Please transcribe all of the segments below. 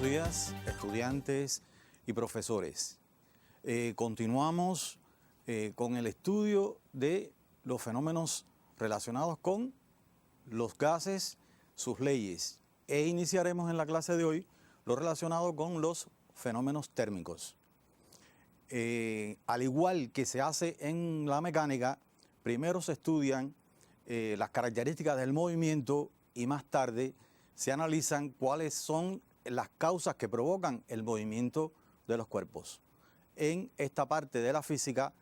días, estudiantes y profesores. Continuamos con el estudio de los fenómenos relacionados con los gases, sus leyes. E iniciaremos en la clase de hoy lo relacionado con los fenómenos térmicos. Al igual que se hace en la mecánica, primero se estudian las características del movimiento y más tarde se analizan cuáles son las causas que provocan el movimiento de los cuerpos. En esta parte de la física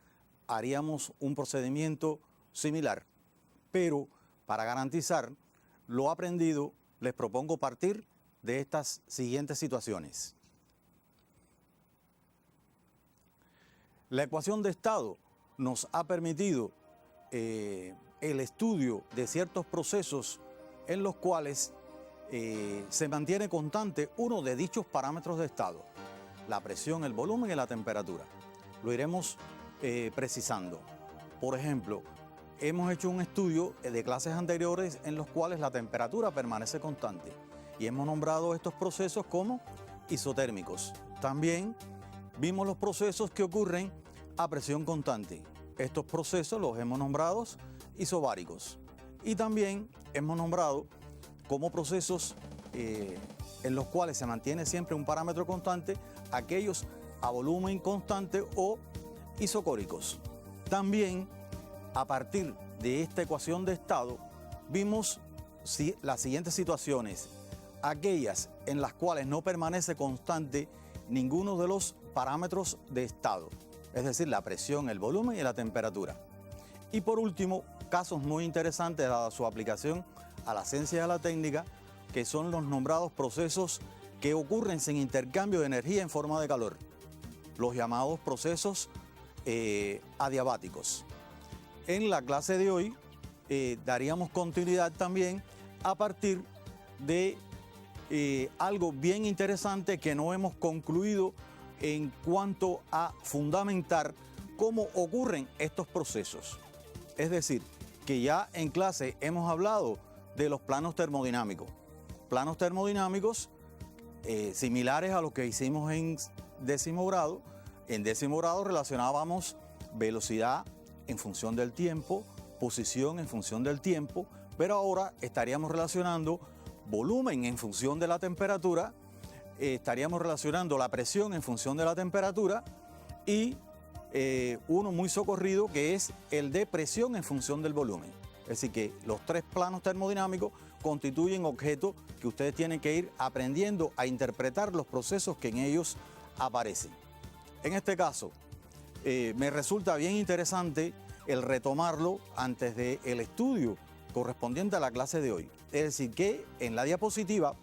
haríamos un procedimiento similar, pero para garantizar lo aprendido les propongo partir de estas siguientes situaciones. La ecuación de estado nos ha permitido el estudio de ciertos procesos en los cuales se mantiene constante uno de dichos parámetros de estado, la presión, el volumen y la temperatura. Lo iremos precisando. Por ejemplo, hemos hecho un estudio de clases anteriores en los cuales la temperatura permanece constante y hemos nombrado estos procesos como isotérmicos. También vimos los procesos que ocurren a presión constante. Estos procesos los hemos nombrado isobáricos. Y también hemos nombrado como procesos en los cuales se mantiene siempre un parámetro constante, aquellos a volumen constante o isocóricos. También, a partir de esta ecuación de estado, vimos las siguientes situaciones, aquellas en las cuales no permanece constante ninguno de los parámetros de estado, es decir, la presión, el volumen y la temperatura. Y por último, casos muy interesantes dada su aplicación a la ciencia y a la técnica, que son los nombrados procesos que ocurren sin intercambio de energía en forma de calor, los llamados procesos adiabáticos. En la clase de hoy daríamos continuidad también a partir de algo bien interesante que no hemos concluido en cuanto a fundamentar cómo ocurren estos procesos. Es decir, que ya en clase hemos hablado de los planos termodinámicos. Planos termodinámicos similares a los que hicimos en décimo grado. En décimo grado relacionábamos velocidad en función del tiempo, posición en función del tiempo, pero ahora estaríamos relacionando volumen en función de la temperatura, estaríamos relacionando la presión en función de la temperatura y uno muy socorrido que es el de presión en función del volumen. Es decir, que los tres planos termodinámicos constituyen objetos que ustedes tienen que ir aprendiendo a interpretar los procesos que en ellos aparecen. En este caso, me resulta bien interesante el retomarlo antes del estudio correspondiente a la clase de hoy. Es decir, que en la diapositiva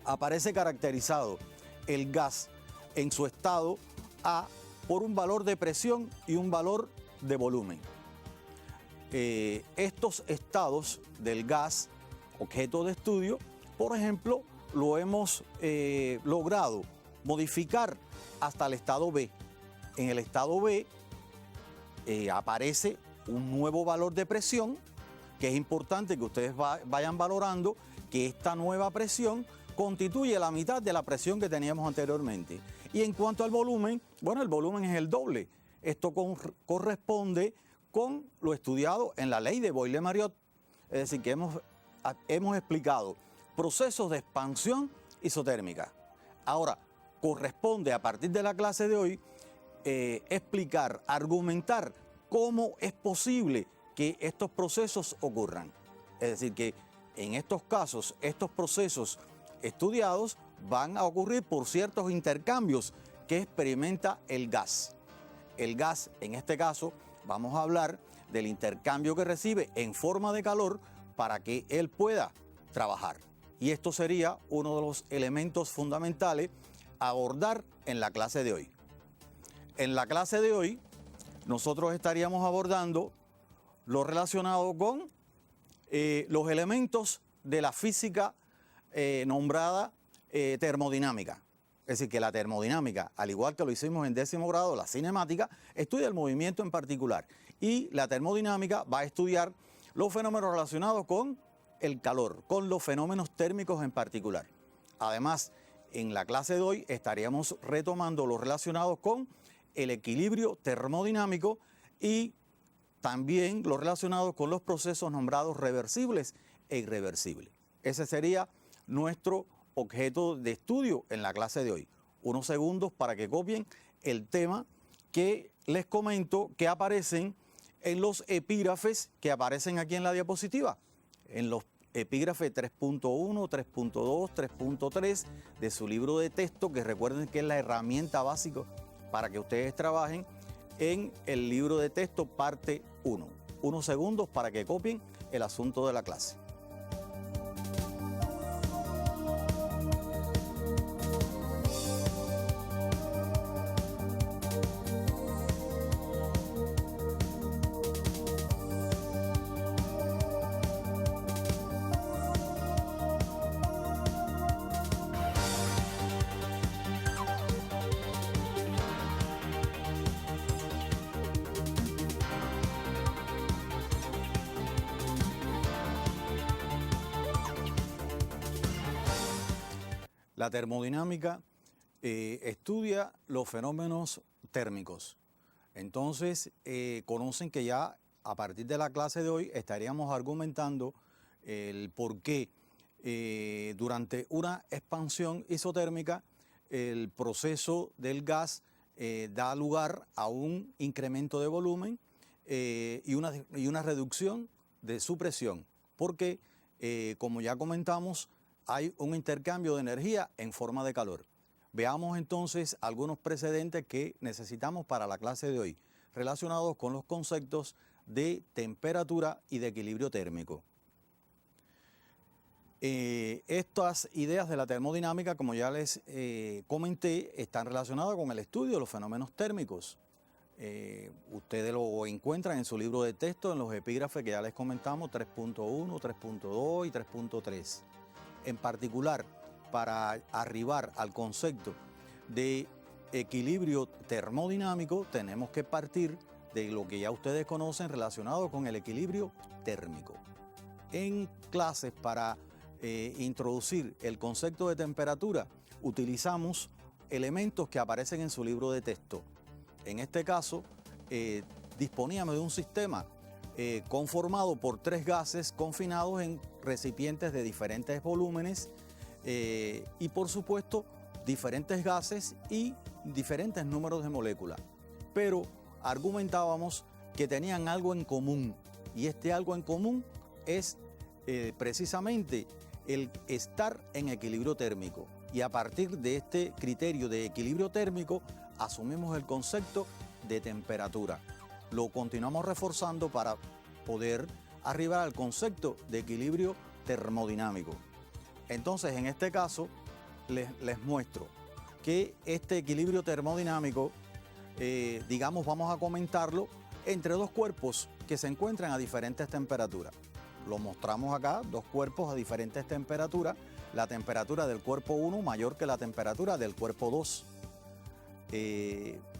aparece caracterizado el gas en su estado A por un valor de presión y un valor de volumen. Estos estados del gas, objeto de estudio, por ejemplo, lo hemos logrado modificar hasta el estado B. En el estado B aparece un nuevo valor de presión, que es importante que ustedes vayan valorando que esta nueva presión constituye la mitad de la presión que teníamos anteriormente. Y en cuanto al volumen, bueno, el volumen es el doble. Esto corresponde con lo estudiado en la ley de Boyle-Mariotte. Es decir, que hemos explicado procesos de expansión isotérmica. Ahora, corresponde a partir de la clase de hoy explicar, argumentar cómo es posible que estos procesos ocurran. Es decir, que en estos casos, estos procesos estudiados van a ocurrir por ciertos intercambios que experimenta el gas. El gas, en este caso, vamos a hablar del intercambio que recibe en forma de calor para que él pueda trabajar. Y esto sería uno de los elementos fundamentales a abordar en la clase de hoy. En la clase de hoy, nosotros estaríamos abordando lo relacionado con los elementos de la física nombrada termodinámica. Es decir, que la termodinámica, al igual que lo hicimos en décimo grado, la cinemática, estudia el movimiento en particular. Y la termodinámica va a estudiar los fenómenos relacionados con el calor, con los fenómenos térmicos en particular. Además, En la clase de hoy estaríamos retomando lo relacionado con el equilibrio termodinámico y también lo relacionado con los procesos nombrados reversibles e irreversibles. Ese sería nuestro objeto de estudio en la clase de hoy. Unos segundos para que copien el tema que les comento que aparecen en los epígrafes que aparecen aquí en la diapositiva, en los epígrafes 3.1, 3.2, 3.3 de su libro de texto, que recuerden que es la herramienta básica para que ustedes trabajen en el libro de texto parte 1. Unos segundos para que copien el asunto de la clase. La termodinámica estudia los fenómenos térmicos. Entonces, conocen que ya a partir de la clase de hoy estaríamos argumentando el por qué durante una expansión isotérmica el proceso del gas da lugar a un incremento de volumen y una reducción de su presión, porque como ya comentamos, hay un intercambio de energía en forma de calor. Veamos entonces algunos precedentes que necesitamos para la clase de hoy, relacionados con los conceptos de temperatura y de equilibrio térmico. Estas ideas de la termodinámica, como ya les comenté, están relacionadas con el estudio de los fenómenos térmicos. Ustedes lo encuentran en su libro de texto, en los epígrafes que ya les comentamos, 3.1, 3.2 y 3.3. En particular, para arribar al concepto de equilibrio termodinámico, tenemos que partir de lo que ya ustedes conocen relacionado con el equilibrio térmico. En clases, para introducir el concepto de temperatura, utilizamos elementos que aparecen en su libro de texto. En este caso, disponíamos de un sistema conformado por 3 gases confinados en recipientes de diferentes volúmenes y por supuesto diferentes gases y diferentes números de moléculas. Pero argumentábamos que tenían algo en común, y este algo en común es precisamente el estar en equilibrio térmico. Y a partir de este criterio de equilibrio térmico asumimos el concepto de temperatura. Lo continuamos reforzando para poder arribar al concepto de equilibrio termodinámico. Entonces, en este caso, les muestro que este equilibrio termodinámico, vamos a comentarlo entre 2 cuerpos que se encuentran a diferentes temperaturas. Lo mostramos acá, 2 cuerpos a diferentes temperaturas. La temperatura del cuerpo 1 mayor que la temperatura del cuerpo 2.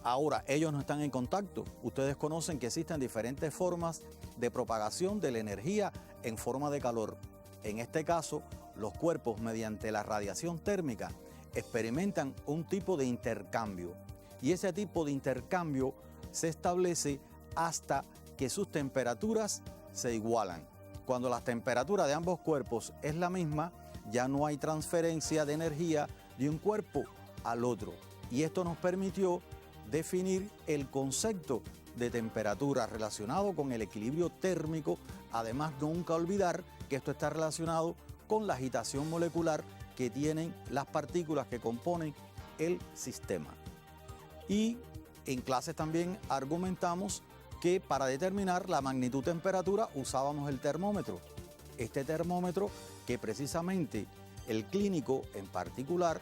Ahora, ellos no están en contacto. Ustedes conocen que existen diferentes formas de propagación de la energía en forma de calor. En este caso, los cuerpos, mediante la radiación térmica, experimentan un tipo de intercambio. Y ese tipo de intercambio se establece hasta que sus temperaturas se igualan. Cuando la temperatura de ambos cuerpos es la misma, ya no hay transferencia de energía de un cuerpo al otro. Y esto nos permitió definir el concepto de temperatura relacionado con el equilibrio térmico. Además, nunca olvidar que esto está relacionado con la agitación molecular que tienen las partículas que componen el sistema. Y en clases también argumentamos que para determinar la magnitud temperatura usábamos el termómetro. Este termómetro que precisamente el clínico en particular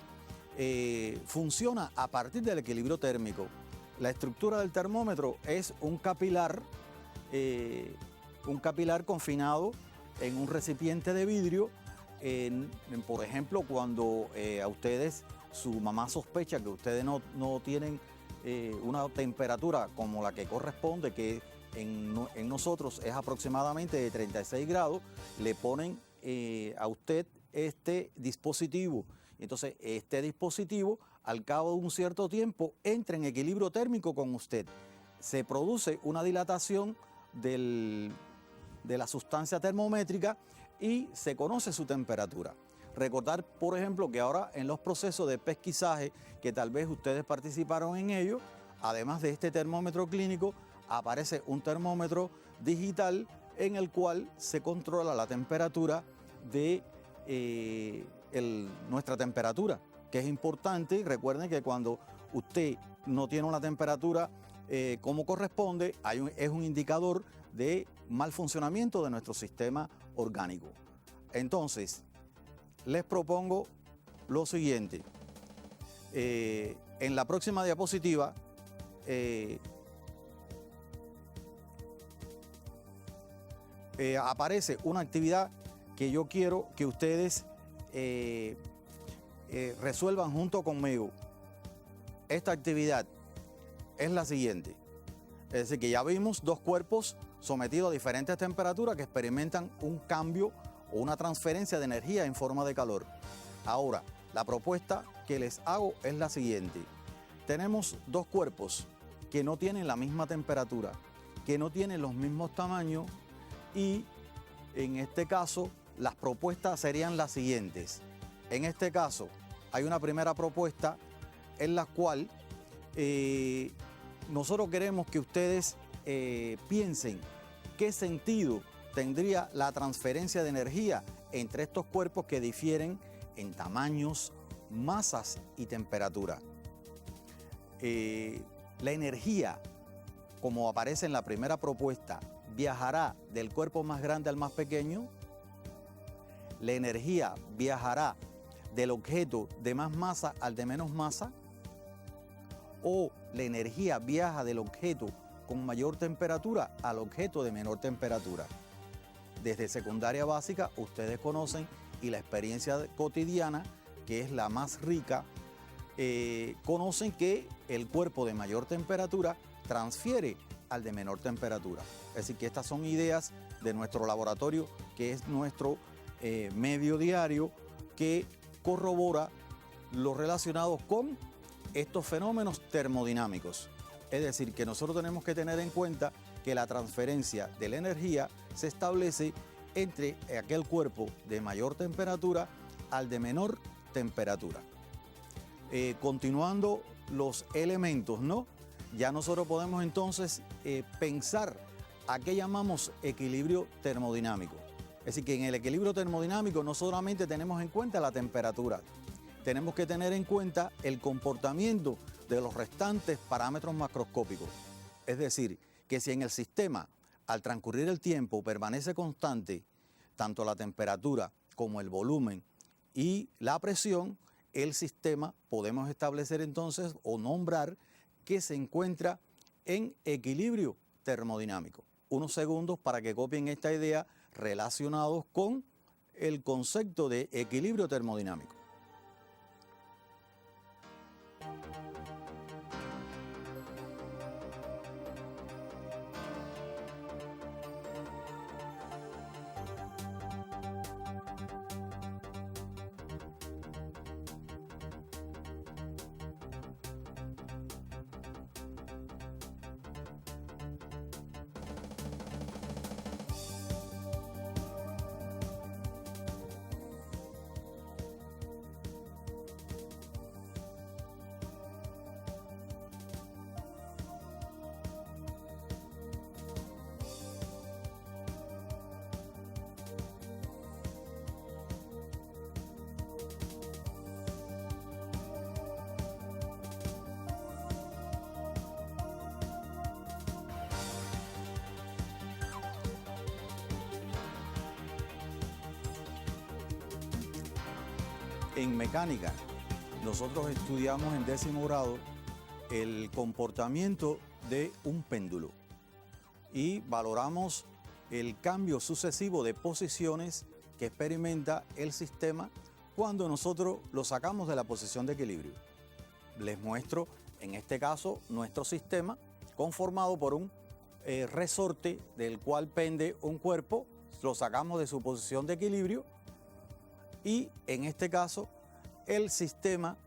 funciona a partir del equilibrio térmico. La estructura del termómetro es un capilar confinado en un recipiente de vidrio. Por ejemplo, cuando a ustedes, su mamá sospecha que ustedes no tienen una temperatura como la que corresponde, que en nosotros es aproximadamente de 36 grados, le ponen a usted este dispositivo Entonces, este dispositivo, al cabo de un cierto tiempo, entra en equilibrio térmico con usted. Se produce una dilatación de la sustancia termométrica y se conoce su temperatura. Recordar, por ejemplo, que ahora en los procesos de pesquisaje, que tal vez ustedes participaron en ello, además de este termómetro clínico, aparece un termómetro digital en el cual se controla la temperatura de nuestra temperatura, que es importante. Recuerden que cuando usted no tiene una temperatura como corresponde, es un indicador de mal funcionamiento de nuestro sistema orgánico. Entonces, les propongo lo siguiente. En la próxima diapositiva aparece una actividad que yo quiero que ustedes resuelvan junto conmigo. Esta actividad es la siguiente. Es decir, que ya vimos dos cuerpos sometidos a diferentes temperaturas que experimentan un cambio o una transferencia de energía en forma de calor. Ahora, la propuesta que les hago es la siguiente. Tenemos dos cuerpos que no tienen la misma temperatura, que no tienen los mismos tamaños y en este caso las propuestas serían las siguientes. En este caso hay una primera propuesta en la cual nosotros queremos que ustedes piensen qué sentido tendría la transferencia de energía entre estos cuerpos que difieren en tamaños, masas y temperatura. La energía, como aparece en la primera propuesta, viajará del cuerpo más grande al más pequeño. La energía viajará del objeto de más masa al de menos masa. O la energía viaja del objeto con mayor temperatura al objeto de menor temperatura. Desde secundaria básica ustedes conocen, y la experiencia cotidiana, que es la más rica, conocen que el cuerpo de mayor temperatura transfiere al de menor temperatura. Es decir, que estas son ideas de nuestro laboratorio, que es nuestro medio diario, que corrobora lo relacionado con estos fenómenos termodinámicos. Es decir, que nosotros tenemos que tener en cuenta que la transferencia de la energía se establece entre aquel cuerpo de mayor temperatura al de menor temperatura. Continuando los elementos, ¿no? Ya nosotros podemos entonces pensar a qué llamamos equilibrio termodinámico. Es decir, que en el equilibrio termodinámico no solamente tenemos en cuenta la temperatura, tenemos que tener en cuenta el comportamiento de los restantes parámetros macroscópicos. Es decir, que si en el sistema, al transcurrir el tiempo, permanece constante tanto la temperatura como el volumen y la presión, el sistema podemos establecer entonces o nombrar que se encuentra en equilibrio termodinámico. Unos segundos para que copien esta idea relacionados con el concepto de equilibrio termodinámico. En mecánica, nosotros estudiamos en 10º grado el comportamiento de un péndulo y valoramos el cambio sucesivo de posiciones que experimenta el sistema cuando nosotros lo sacamos de la posición de equilibrio. Les muestro, en este caso, nuestro sistema conformado por un resorte del cual pende un cuerpo, lo sacamos de su posición de equilibrio y en este caso el sistema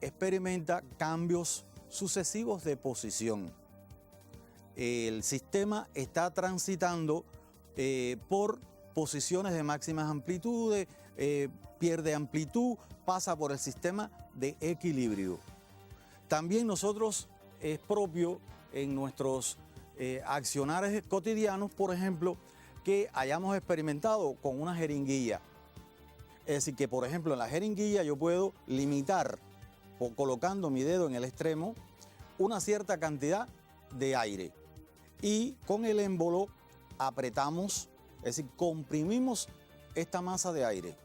experimenta cambios sucesivos de posición. El sistema está transitando por posiciones de máximas amplitudes, pierde amplitud, pasa por el sistema de equilibrio. También nosotros es propio en nuestros accionares cotidianos, por ejemplo, que hayamos experimentado con una jeringuilla. Es decir, que por ejemplo en la jeringuilla yo puedo limitar, o colocando mi dedo en el extremo, una cierta cantidad de aire. Y con el émbolo apretamos, es decir, comprimimos esta masa de aire.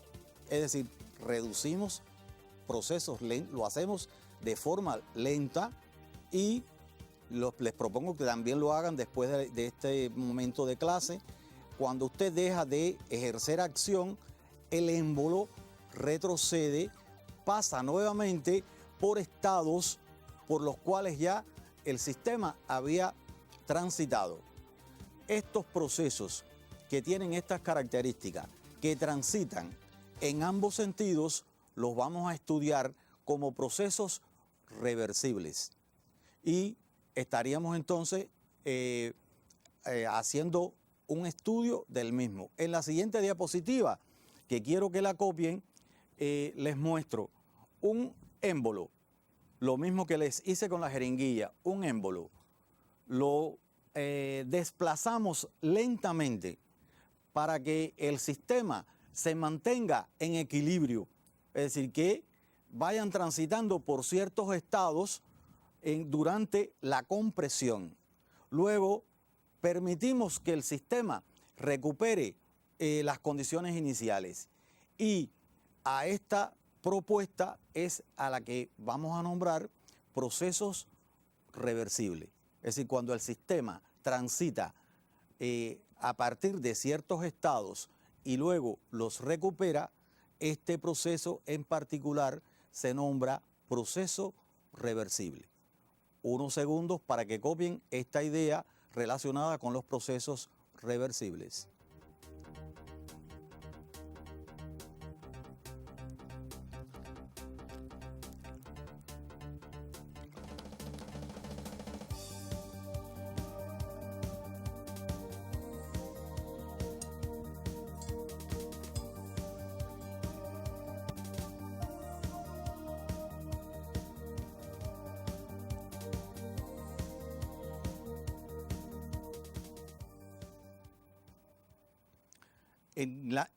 Es decir, reducimos procesos lentos, lo hacemos de forma lenta y les propongo que también lo hagan después de este momento de clase. Cuando usted deja de ejercer acción, el émbolo retrocede, pasa nuevamente por estados por los cuales ya el sistema había transitado. Estos procesos que tienen estas características, que transitan en ambos sentidos, los vamos a estudiar como procesos reversibles. Y estaríamos entonces haciendo un estudio del mismo. En la siguiente diapositiva, que quiero que la copien, les muestro un émbolo, lo mismo que les hice con la jeringuilla, un émbolo. Lo desplazamos lentamente para que el sistema se mantenga en equilibrio, es decir, que vayan transitando por ciertos estados durante la compresión. Luego permitimos que el sistema recupere las condiciones iniciales y a esta propuesta es a la que vamos a nombrar procesos reversibles. Es decir, cuando el sistema transita a partir de ciertos estados y luego los recupera, este proceso en particular se nombra proceso reversible. Unos segundos para que copien esta idea relacionada con los procesos reversibles.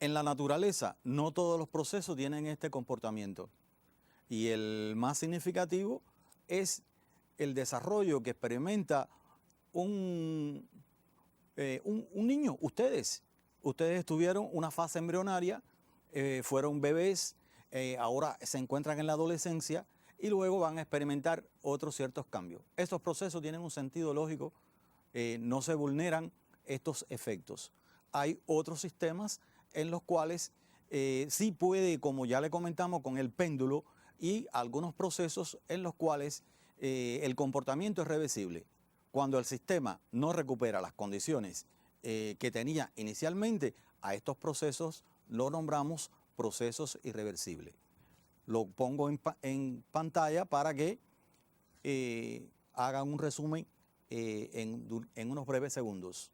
En la naturaleza no todos los procesos tienen este comportamiento y el más significativo es el desarrollo que experimenta un niño. Ustedes tuvieron una fase embrionaria, fueron bebés, ahora se encuentran en la adolescencia y luego van a experimentar otros ciertos cambios. Estos procesos tienen un sentido lógico, no se vulneran estos efectos. Hay otros sistemas en los cuales sí puede, como ya le comentamos, con el péndulo y algunos procesos en los cuales el comportamiento es reversible. Cuando el sistema no recupera las condiciones que tenía inicialmente, a estos procesos lo nombramos procesos irreversibles. Lo pongo en pantalla para que hagan un resumen en unos breves segundos.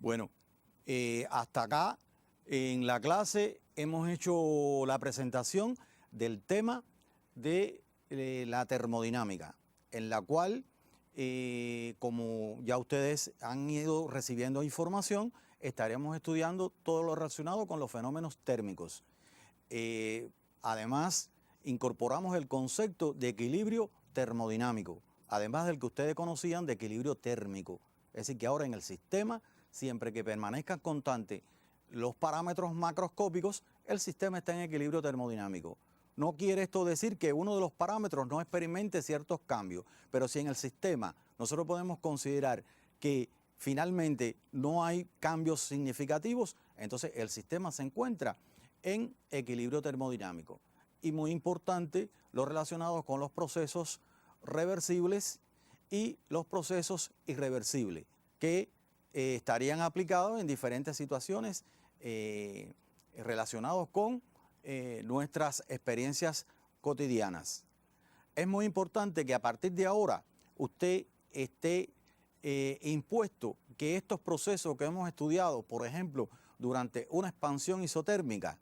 Bueno, hasta acá en la clase hemos hecho la presentación del tema de la termodinámica, en la cual, como ya ustedes han ido recibiendo información, estaremos estudiando todo lo relacionado con los fenómenos térmicos. Además, incorporamos el concepto de equilibrio termodinámico además del que ustedes conocían de equilibrio térmico. Es decir, que ahora en el sistema, siempre que permanezcan constantes los parámetros macroscópicos, el sistema está en equilibrio termodinámico. No quiere esto decir que uno de los parámetros no experimente ciertos cambios, pero si en el sistema nosotros podemos considerar que finalmente no hay cambios significativos, entonces el sistema se encuentra en equilibrio termodinámico. Y muy importante, lo relacionado con los procesos reversibles y los procesos irreversibles, que estarían aplicados en diferentes situaciones relacionados con nuestras experiencias cotidianas. Es muy importante que a partir de ahora usted esté impuesto que estos procesos que hemos estudiado, por ejemplo, durante una expansión isotérmica,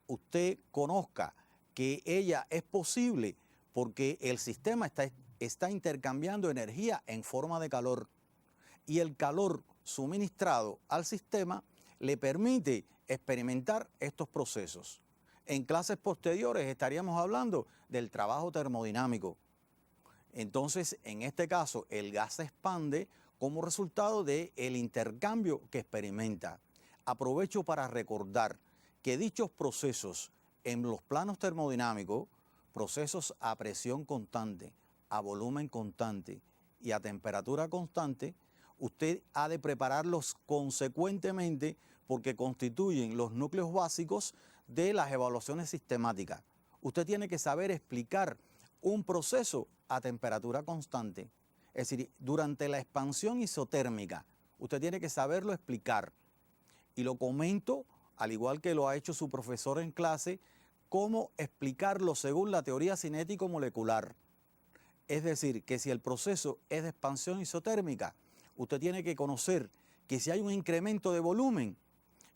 usted conozca que ella es posible porque el sistema está intercambiando energía en forma de calor y el calor suministrado al sistema le permite experimentar estos procesos. En clases posteriores estaríamos hablando del trabajo termodinámico. Entonces, en este caso, el gas se expande como resultado del intercambio que experimenta. Aprovecho para recordar que dichos procesos en los planos termodinámicos, procesos a presión constante, a volumen constante y a temperatura constante, usted ha de prepararlos consecuentemente porque constituyen los núcleos básicos de las evaluaciones sistemáticas. Usted tiene que saber explicar un proceso a temperatura constante. Es decir, durante la expansión isotérmica, usted tiene que saberlo explicar. Y lo comento, al igual que lo ha hecho su profesor en clase, cómo explicarlo según la teoría cinético-molecular. Es decir, que si el proceso es de expansión isotérmica, usted tiene que conocer que si hay un incremento de volumen,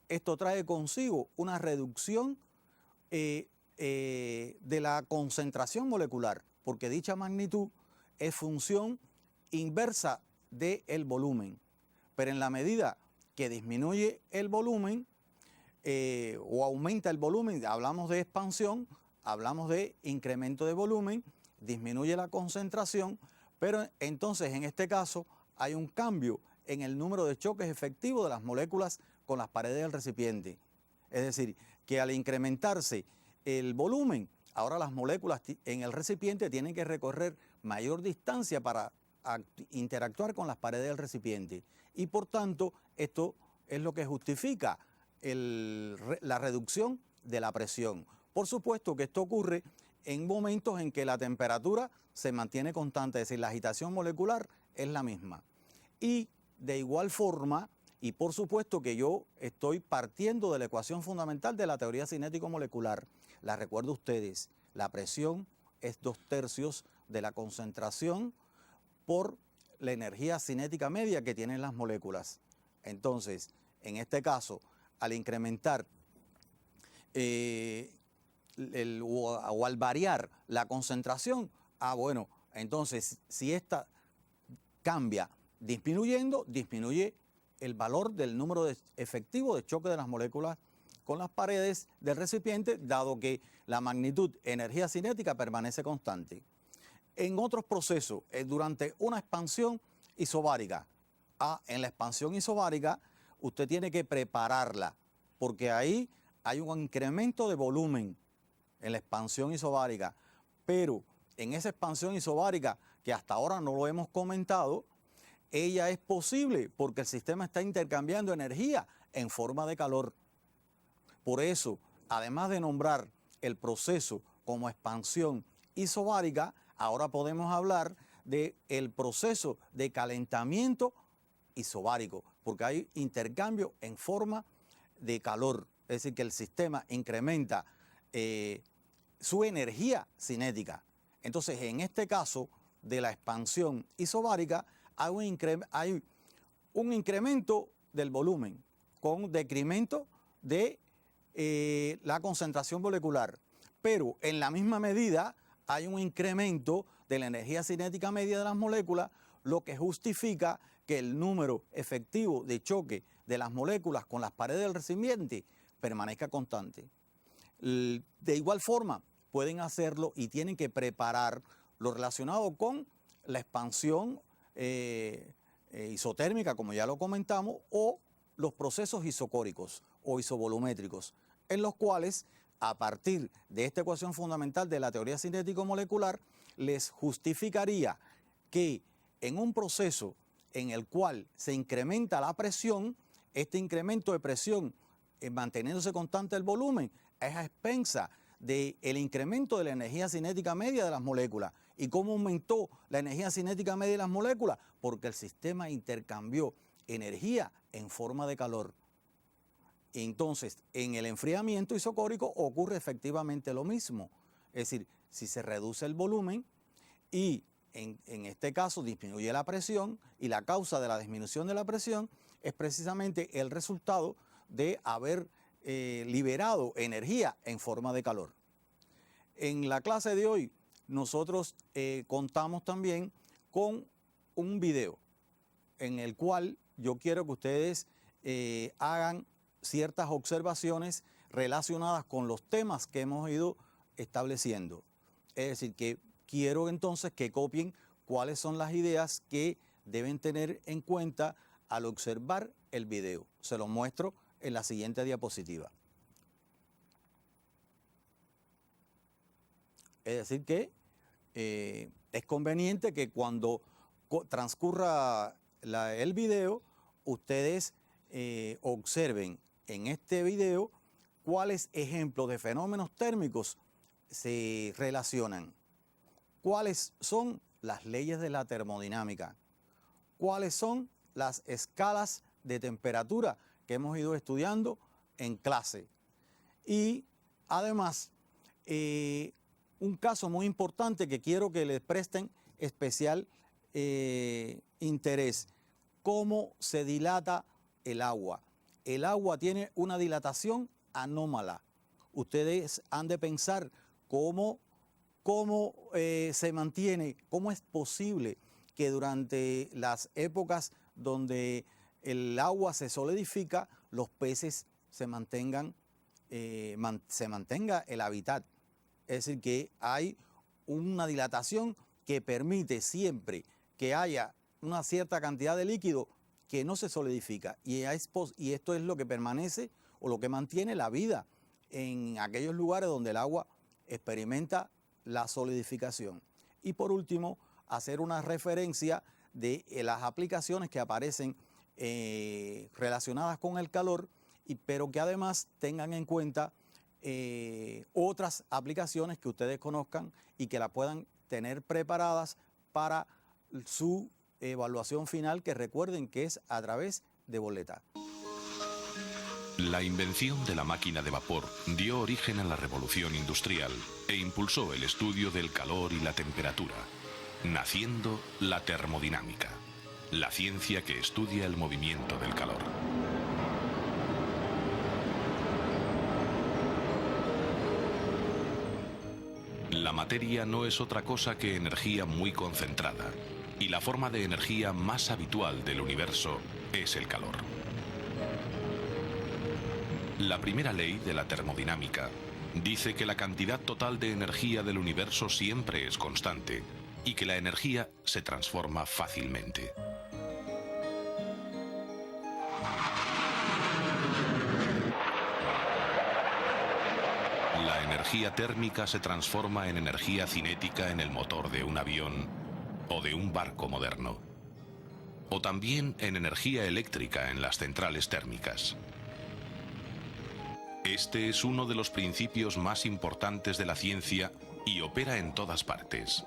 esto trae consigo una reducción de la concentración molecular, porque dicha magnitud es función inversa del volumen. Pero en la medida que disminuye el volumen o aumenta el volumen, hablamos de expansión, hablamos de incremento de volumen, disminuye la concentración, pero entonces en este caso hay un cambio en el número de choques efectivos de las moléculas con las paredes del recipiente. Es decir, que al incrementarse el volumen, ahora las moléculas en el recipiente tienen que recorrer mayor distancia para interactuar con las paredes del recipiente. Y por tanto, esto es lo que justifica la reducción de la presión. Por supuesto que esto ocurre en momentos en que la temperatura se mantiene constante, es decir, la agitación molecular es la misma. Y de igual forma, y por supuesto que yo estoy partiendo de la ecuación fundamental de la teoría cinético-molecular, la recuerdo a ustedes, la presión es 2/3 de la concentración por la energía cinética media que tienen las moléculas. Entonces, en este caso, al incrementar o al variar la concentración, bueno, entonces si esta cambia disminuyendo, disminuye el valor del número efectivo de choque de las moléculas con las paredes del recipiente, dado que la magnitud energía cinética permanece constante. En otros procesos, durante una expansión isobárica, en la expansión isobárica, usted tiene que prepararla, porque ahí hay un incremento de volumen en la expansión isobárica, pero en esa expansión isobárica, que hasta ahora no lo hemos comentado, ella es posible porque el sistema está intercambiando energía en forma de calor. Por eso, además de nombrar el proceso como expansión isobárica, ahora podemos hablar del proceso de calentamiento isobárico, porque hay intercambio en forma de calor, es decir, que el sistema incrementa su energía cinética. Entonces, en este caso de la expansión isobárica, hay un incremento del volumen con decremento de la concentración molecular, pero en la misma medida hay un incremento de la energía cinética media de las moléculas, lo que justifica que el número efectivo de choque de las moléculas con las paredes del recipiente permanezca constante. De igual forma, pueden hacerlo y tienen que preparar lo relacionado con la expansión isotérmica, como ya lo comentamos, o los procesos isocóricos o isovolumétricos, en los cuales, a partir de esta ecuación fundamental de la teoría cinético-molecular, les justificaría que en un proceso en el cual se incrementa la presión, este incremento de presión, manteniéndose constante el volumen, es a expensa del incremento de la energía cinética media de las moléculas. ¿Y cómo aumentó la energía cinética media de las moléculas? Porque el sistema intercambió energía en forma de calor. Entonces, en el enfriamiento isocórico ocurre efectivamente lo mismo. Es decir, si se reduce el volumen y en este caso disminuye la presión, y la causa de la disminución de la presión es precisamente el resultado de haber liberado energía en forma de calor. En la clase de hoy nosotros contamos también con un video en el cual yo quiero que ustedes hagan ciertas observaciones relacionadas con los temas que hemos ido estableciendo. Es decir, que quiero entonces que copien cuáles son las ideas que deben tener en cuenta al observar el video. Se los muestro en la siguiente diapositiva. Es decir que es conveniente que cuando transcurra el video, ustedes observen en este video cuáles ejemplos de fenómenos térmicos se relacionan. ¿Cuáles son las leyes de la termodinámica? ¿Cuáles son las escalas de temperatura que hemos ido estudiando en clase? Y además, un caso muy importante que quiero que les presten especial interés: cómo se dilata el agua. El agua tiene una dilatación anómala. Ustedes han de pensar cómo se mantiene, cómo es posible que durante las épocas donde el agua se solidifica, los peces se mantenga el hábitat. Es decir, que hay una dilatación que permite siempre que haya una cierta cantidad de líquido que no se solidifica. Y esto es lo que permanece o lo que mantiene la vida en aquellos lugares donde el agua experimenta la solidificación. Y por último, hacer una referencia de las aplicaciones que aparecen relacionadas con el calor, pero que además tengan en cuenta otras aplicaciones que ustedes conozcan y que la puedan tener preparadas para su evaluación final, que recuerden que es a través de boleta. La invención de la máquina de vapor dio origen a la revolución industrial e impulsó el estudio del calor y la temperatura, naciendo la termodinámica, la ciencia que estudia el movimiento del calor. La materia no es otra cosa que energía muy concentrada, y la forma de energía más habitual del universo es el calor. La primera ley de la termodinámica dice que la cantidad total de energía del universo siempre es constante y que la energía se transforma fácilmente. La energía térmica se transforma en energía cinética en el motor de un avión o de un barco moderno, o también en energía eléctrica en las centrales térmicas. Este es uno de los principios más importantes de la ciencia y opera en todas partes,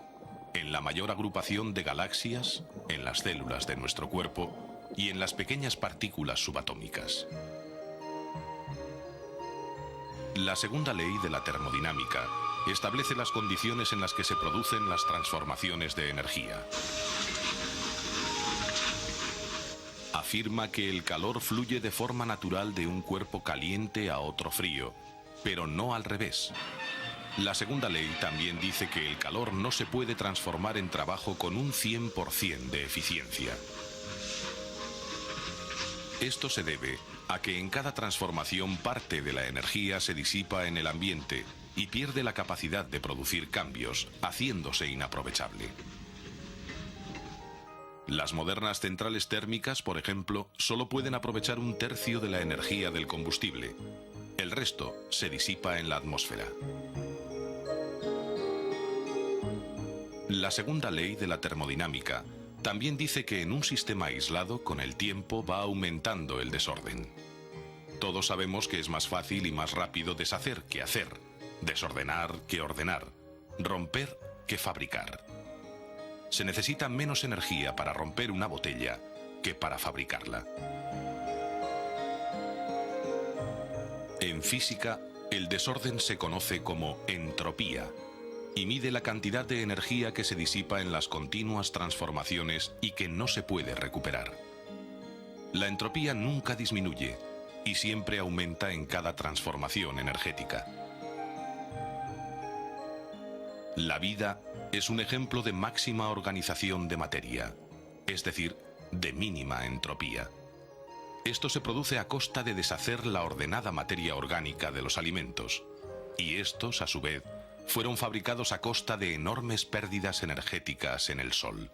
en la mayor agrupación de galaxias, en las células de nuestro cuerpo y en las pequeñas partículas subatómicas. La segunda ley de la termodinámica establece las condiciones en las que se producen las transformaciones de energía. Afirma que el calor fluye de forma natural de un cuerpo caliente a otro frío, pero no al revés. La segunda ley también dice que el calor no se puede transformar en trabajo con un 100% de eficiencia. Esto se debe a que en cada transformación parte de la energía se disipa en el ambiente y pierde la capacidad de producir cambios, haciéndose inaprovechable. Las modernas centrales térmicas, por ejemplo, solo pueden aprovechar un tercio de la energía del combustible. El resto se disipa en la atmósfera. La segunda ley de la termodinámica también dice que en un sistema aislado, con el tiempo, va aumentando el desorden. Todos sabemos que es más fácil y más rápido deshacer que hacer, desordenar que ordenar, romper que fabricar. Se necesita menos energía para romper una botella que para fabricarla. En física, el desorden se conoce como entropía y mide la cantidad de energía que se disipa en las continuas transformaciones y que no se puede recuperar. La entropía nunca disminuye y siempre aumenta en cada transformación energética. La vida es un ejemplo de máxima organización de materia, es decir, de mínima entropía. Esto se produce a costa de deshacer la ordenada materia orgánica de los alimentos, y estos, a su vez, fueron fabricados a costa de enormes pérdidas energéticas en el Sol.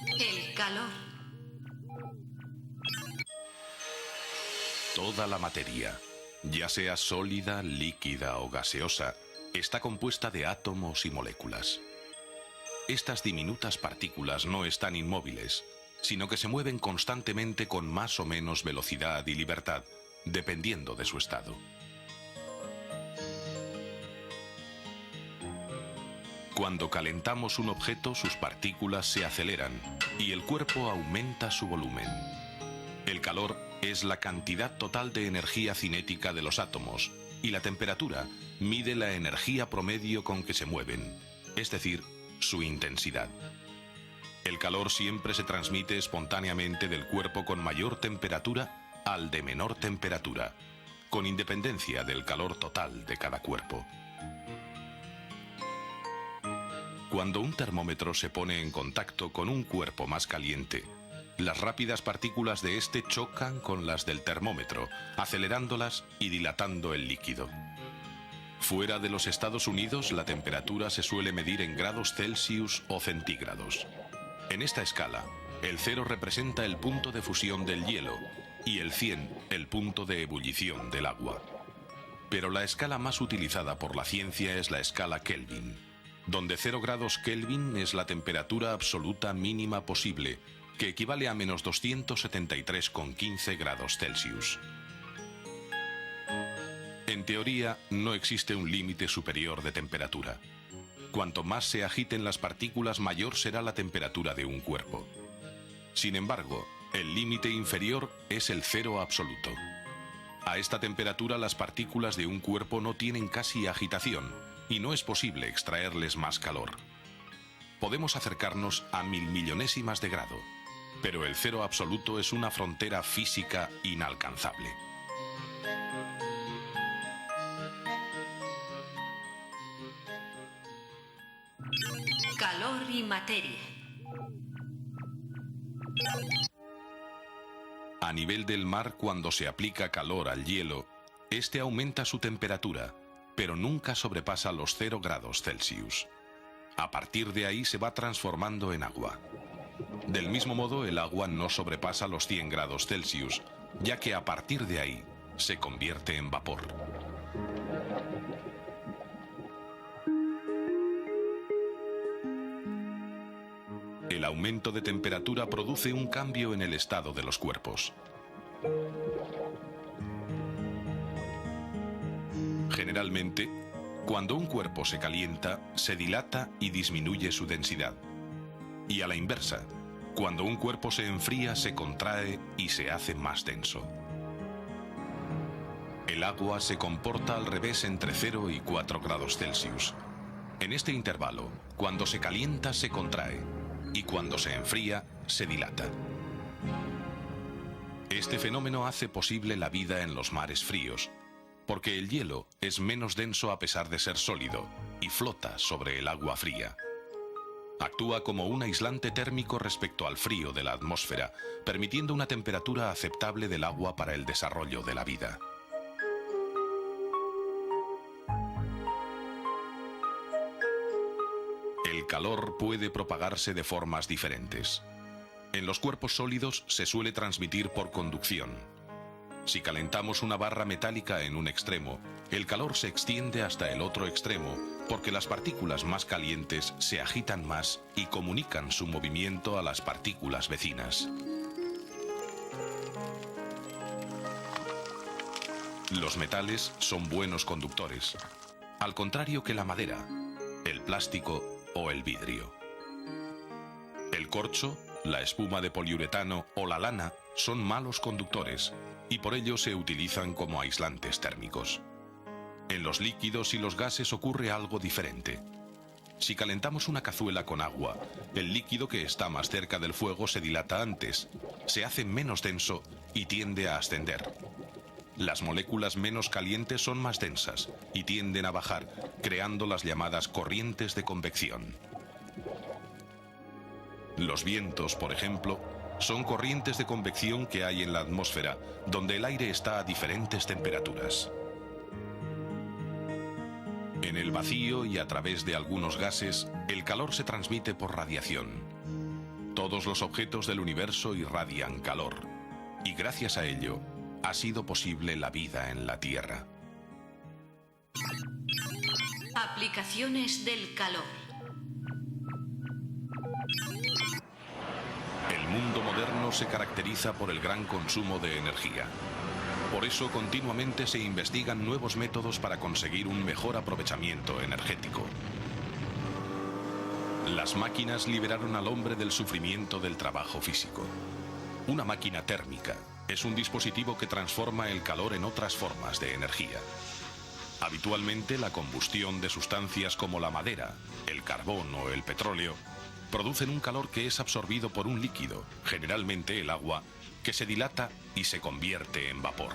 El calor. Toda la materia, ya sea sólida, líquida o gaseosa, está compuesta de átomos y moléculas. Estas diminutas partículas no están inmóviles, sino que se mueven constantemente con más o menos velocidad y libertad, dependiendo de su estado. Cuando calentamos un objeto, sus partículas se aceleran y el cuerpo aumenta su volumen. El calor es la cantidad total de energía cinética de los átomos y la temperatura mide la energía promedio con que se mueven, es decir, su intensidad. El calor siempre se transmite espontáneamente del cuerpo con mayor temperatura al de menor temperatura, con independencia del calor total de cada cuerpo. Cuando un termómetro se pone en contacto con un cuerpo más caliente, las rápidas partículas de este chocan con las del termómetro, acelerándolas y dilatando el líquido. Fuera de los Estados Unidos, la temperatura se suele medir en grados Celsius o centígrados. En esta escala, el 0 representa el punto de fusión del hielo y el 100 el punto de ebullición del agua. Pero la escala más utilizada por la ciencia es la escala Kelvin, donde 0 grados Kelvin es la temperatura absoluta mínima posible, que equivale a menos 273,15 grados Celsius. En teoría, no existe un límite superior de temperatura. Cuanto más se agiten las partículas, mayor será la temperatura de un cuerpo. Sin embargo, el límite inferior es el 0 absoluto. A esta temperatura, las partículas de un cuerpo no tienen casi agitación y no es posible extraerles más calor. Podemos acercarnos a 1000 millonésimas de grado, pero el 0 absoluto es una frontera física inalcanzable. Calor y materia. A nivel del mar, cuando se aplica calor al hielo, este aumenta su temperatura, pero nunca sobrepasa los 0 grados Celsius. A partir de ahí se va transformando en agua. Del mismo modo, el agua no sobrepasa los 100 grados Celsius, ya que a partir de ahí se convierte en vapor. El aumento de temperatura produce un cambio en el estado de los cuerpos. Generalmente, cuando un cuerpo se calienta, se dilata y disminuye su densidad. Y a la inversa, cuando un cuerpo se enfría, se contrae y se hace más denso. El agua se comporta al revés entre 0 y 4 grados Celsius. En este intervalo, cuando se calienta, se contrae, y cuando se enfría, se dilata. Este fenómeno hace posible la vida en los mares fríos, porque el hielo es menos denso a pesar de ser sólido y flota sobre el agua fría. Actúa como un aislante térmico respecto al frío de la atmósfera, permitiendo una temperatura aceptable del agua para el desarrollo de la vida. El el calor puede propagarse de formas diferentes. En los cuerpos sólidos se suele transmitir por conducción. Si calentamos una barra metálica en un extremo, el calor se extiende hasta el otro extremo porque las partículas más calientes se agitan más y comunican su movimiento a las partículas vecinas. Los metales son buenos conductores, al contrario que la madera, el plástico o el vidrio. El corcho, la espuma de poliuretano o la lana son malos conductores y por ello se utilizan como aislantes térmicos. En los líquidos y los gases ocurre algo diferente. Si calentamos una cazuela con agua, el líquido que está más cerca del fuego se dilata antes, se hace menos denso y tiende a ascender. Las moléculas menos calientes son más densas y tienden a bajar, creando las llamadas corrientes de convección. Los vientos, por ejemplo, son corrientes de convección que hay en la atmósfera, donde el aire está a diferentes temperaturas. En el vacío y a través de algunos gases, el calor se transmite por radiación. Todos los objetos del universo irradian calor, y gracias a ello, ha sido posible la vida en la Tierra. Aplicaciones del calor. El mundo moderno se caracteriza por el gran consumo de energía. Por eso continuamente se investigan nuevos métodos para conseguir un mejor aprovechamiento energético. Las máquinas liberaron al hombre del sufrimiento del trabajo físico. Una máquina térmica es un dispositivo que transforma el calor en otras formas de energía. Habitualmente la combustión de sustancias como la madera, el carbón o el petróleo producen un calor que es absorbido por un líquido, generalmente el agua, que se dilata y se convierte en vapor.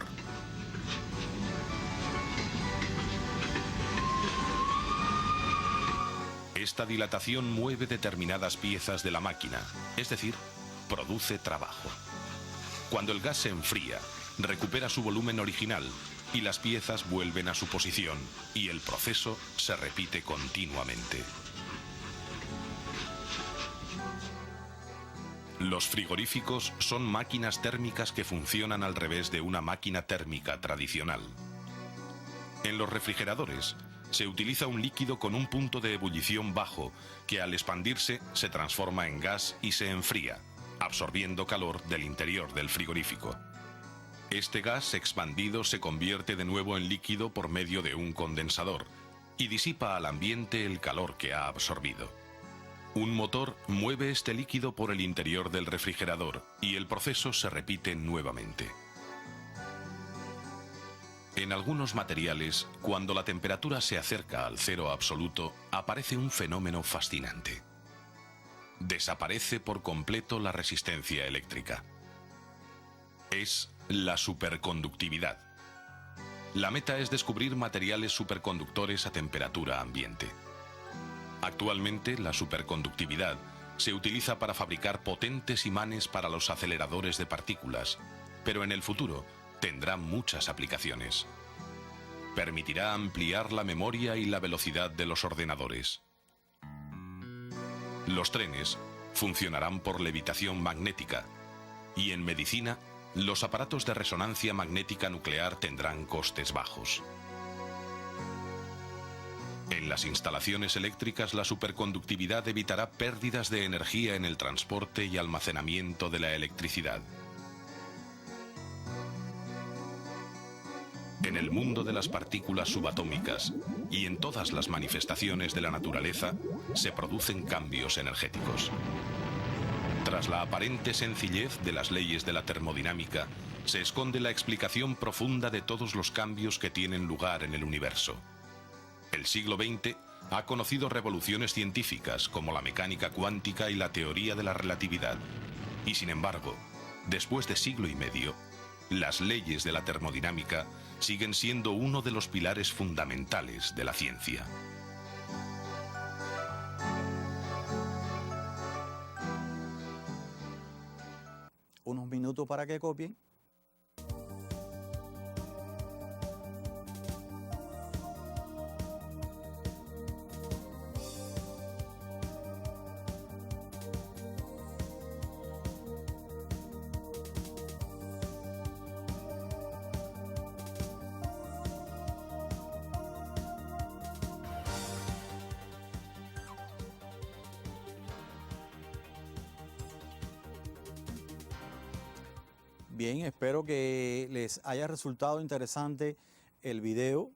Esta dilatación mueve determinadas piezas de la máquina, es decir, produce trabajo. Cuando el gas se enfría, recupera su volumen original y las piezas vuelven a su posición y el proceso se repite continuamente. Los frigoríficos son máquinas térmicas que funcionan al revés de una máquina térmica tradicional. En los refrigeradores se utiliza un líquido con un punto de ebullición bajo que al expandirse se transforma en gas y se enfría, absorbiendo calor del interior del frigorífico. Este gas expandido se convierte de nuevo en líquido por medio de un condensador y disipa al ambiente el calor que ha absorbido. Un motor mueve este líquido por el interior del refrigerador y el proceso se repite nuevamente. En algunos materiales, cuando la temperatura se acerca al cero absoluto, aparece un fenómeno fascinante. Desaparece por completo la resistencia eléctrica. Es la superconductividad. La meta es descubrir materiales superconductores a temperatura ambiente. Actualmente, la superconductividad se utiliza para fabricar potentes imanes para los aceleradores de partículas, pero en el futuro tendrá muchas aplicaciones. Permitirá ampliar la memoria y la velocidad de los ordenadores. Los trenes funcionarán por levitación magnética y en medicina los aparatos de resonancia magnética nuclear tendrán costes bajos. En las instalaciones eléctricas la superconductividad evitará pérdidas de energía en el transporte y almacenamiento de la electricidad. En el mundo de las partículas subatómicas y en todas las manifestaciones de la naturaleza se producen cambios energéticos. Tras la aparente sencillez de las leyes de la termodinámica, se esconde la explicación profunda de todos los cambios que tienen lugar en el universo. El siglo XX ha conocido revoluciones científicas como la mecánica cuántica y la teoría de la relatividad. Y sin embargo, después de siglo y medio, las leyes de la termodinámica siguen siendo uno de los pilares fundamentales de la ciencia. Unos minutos para que copien. Bien, espero que les haya resultado interesante el video.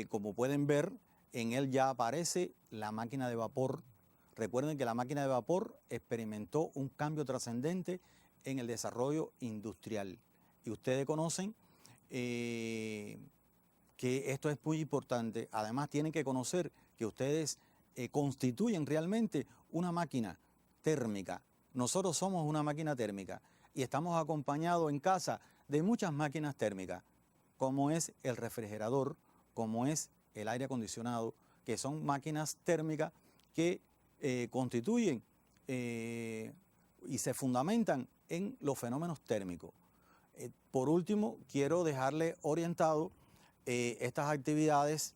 Como pueden ver, en él ya aparece la máquina de vapor. Recuerden que la máquina de vapor experimentó un cambio trascendente en el desarrollo industrial. Y ustedes conocen que esto es muy importante. Además, tienen que conocer que ustedes constituyen realmente una máquina térmica. Nosotros somos una máquina térmica y estamos acompañados en casa de muchas máquinas térmicas, como es el refrigerador, como es el aire acondicionado, que son máquinas térmicas que constituyen y se fundamentan en los fenómenos térmicos. Por último, quiero dejarle orientado estas actividades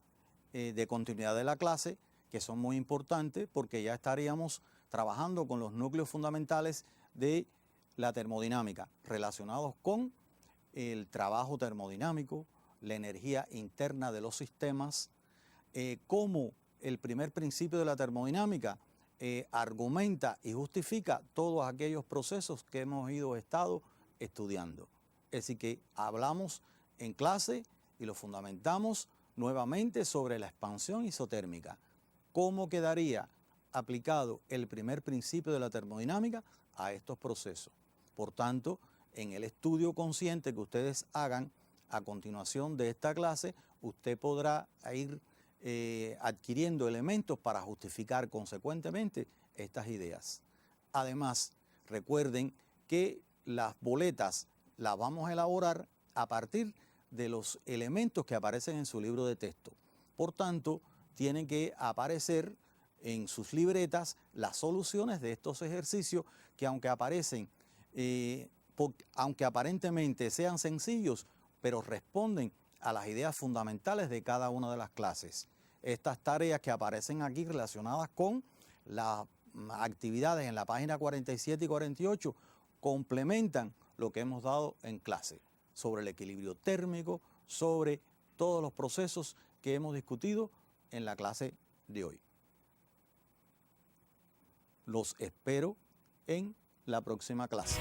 de continuidad de la clase, que son muy importantes porque ya estaríamos trabajando con los núcleos fundamentales de la termodinámica, relacionados con el trabajo termodinámico, la energía interna de los sistemas, cómo el primer principio de la termodinámica argumenta y justifica todos aquellos procesos que hemos estado estudiando. Así que hablamos en clase y lo fundamentamos nuevamente sobre la expansión isotérmica. ¿Cómo quedaría aplicado el primer principio de la termodinámica a estos procesos? Por tanto, en el estudio consciente que ustedes hagan a continuación de esta clase, usted podrá ir adquiriendo elementos para justificar consecuentemente estas ideas. Además, recuerden que las boletas las vamos a elaborar a partir de los elementos que aparecen en su libro de texto. Por tanto, tienen que aparecer en sus libretas las soluciones de estos ejercicios que aunque aparentemente sean sencillos, pero responden a las ideas fundamentales de cada una de las clases. Estas tareas que aparecen aquí relacionadas con las actividades en la página 47 y 48 complementan lo que hemos dado en clase sobre el equilibrio térmico, sobre todos los procesos que hemos discutido en la clase de hoy. Los espero en la próxima clase.